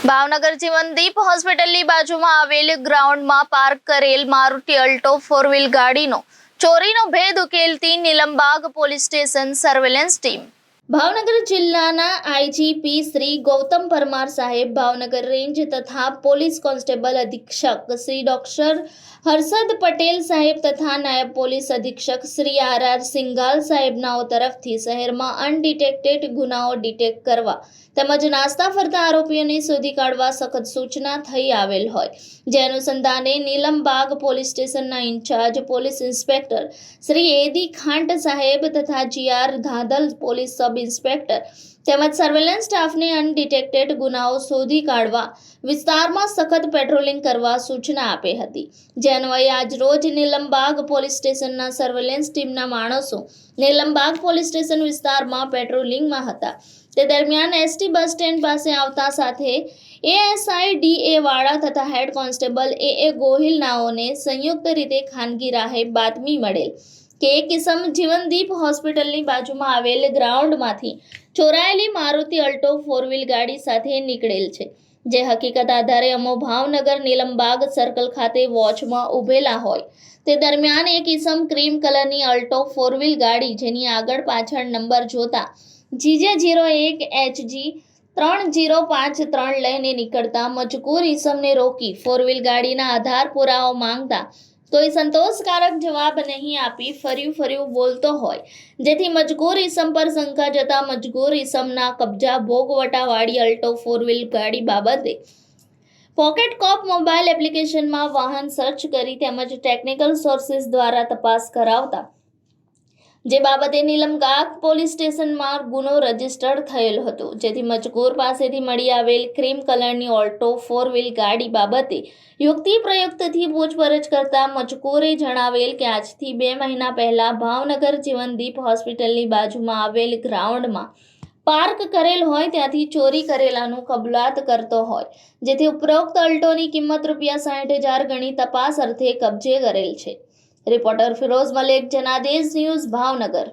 ભાવનગર જીવનદીપ હોસ્પિટલની બાજુમાં આવેલ ગ્રાઉન્ડમાં પાર્ક કરેલ મારુતિ અલ્ટો 4 વ્હીલ ગાડીનો ચોરીનો ભેદ ઉકેલતી Nilambag police station surveillance team. Bhavnagar જિલ્લાના આઈજીપી શ્રી ગૌતમ પરમાર સાહેબ, ભાવનગર રેન્જ તથા પોલીસ કોન્સ્ટેબલ અધિક્ષક શ્રી ડોક્ટર હર્ષદ પટેલ સાહેબ તથા નાયબ પોલીસ અધિક્ષક શ્રી આર સિંઘાલ સાહેબનાઓ તરફથી શહેરમાં અનડિટેક્ટેડ ગુનાઓ ડિટેક્ટ કરવા તેમજ નાસ્તા ફરતા આરોપીઓને શોધી કાઢવા સખત સૂચના થઈ આવેલ હોય, જે અનુસંધાને નીલમબાગ પોલીસ સ્ટેશનના incharge police inspector Shri Adi Khant saheb તથા G R Dhadal police sub inspector તેમજ સર્વેલન્સ સ્ટાફને અનડિટેક્ટેડ ગુનાઓ શોધી કાઢવા વિસ્તારમાં સખત પેટ્રોલિંગ કરવા સૂચના આપી હતી, જે અન્વયે આજ રોજ નીલમબાગ પોલીસ સ્ટેશનના સર્વેલન્સ ટીમના માણસો નીલમબાગ પોલીસ સ્ટેશન વિસ્તારમાં પેટ્રોલિંગમાં હતા। તે દરમિયાન એસટી બસ સ્ટેન્ડ પાસે આવતા સાથે એએસઆઈ ડીએ વાળા તથા હેડ કોન્સ્ટેબલ એ ગોહિલ નાઓને સંયુક્ત રીતે ખાનગી રાહે બાતમી મળેલ કે એક કિસમ જીવનદીપ હોસ્પિટલની બાજુમાં આવેલ ગ્રાઉન્ડમાંથી ચોરાયેલી મારુતિ અલ્ટો 4 વ્હીલ ગાડી સાથે નીકળેલ છે, જે હકીકત આધારે અમો ભાવનગર નીલમબાગ સર્કલ ખાતે વોચમાં ઊભેલા હોય તે દરમિયાન એક કિસમ ક્રીમ કલરની અલ્ટો 4 વ્હીલ ગાડી જેની આગળ પાછળ નંબર જોતા GJ01HG 3053 લઈને નીકળતા મજકૂર ઈસમને રોકી 4 વ્હીલ ગાડીના આધાર પુરાવો માંગતા કોઈ સંતોષકારક જવાબ નહીં આપી ફર્યું બોલતો હોય, જેથી મજકૂર ઈસમ પર શંકા જતા મજકૂર ઈસમના કબજા ભોગવટાવાળી અલ્ટો 4 વ્હીલ ગાડી બાબતે પોકેટ કોપ મોબાઈલ એપ્લિકેશનમાં વાહન સર્ચ કરી તેમજ ટેકનિકલ સોર્સિસ દ્વારા તપાસ કરાવતા જે બાબતે નીલમબાગ પોલીસ સ્ટેશનમાં ગુનો રજીસ્ટર્ડ થયેલ હતો, જેથી મજકૂર પાસેથી મળી આવેલ ક્રીમ કલરની ઓલ્ટો 4 વ્હીલ ગાડી બાબતે યુક્તિ પ્રયુક્તથી પૂછપરછ કરતા મજકૂરે જણાવેલ કે આજથી 2 મહિના પહેલા ભાવનગર જીવનદીપ હોસ્પિટલની બાજુમાં આવેલ ગ્રાઉન્ડમાં પાર્ક કરેલ હોય ત્યાંથી ચોરી કરેલાનું કબૂલાત કરતો હોય, જેથી ઉપરોક્ત અલ્ટોની કિંમત ₹60,000 ગણી તપાસ અર્થે કબજે કરેલ છે। Reporter Firoz Malek, Janadesh news, Bhavnagar.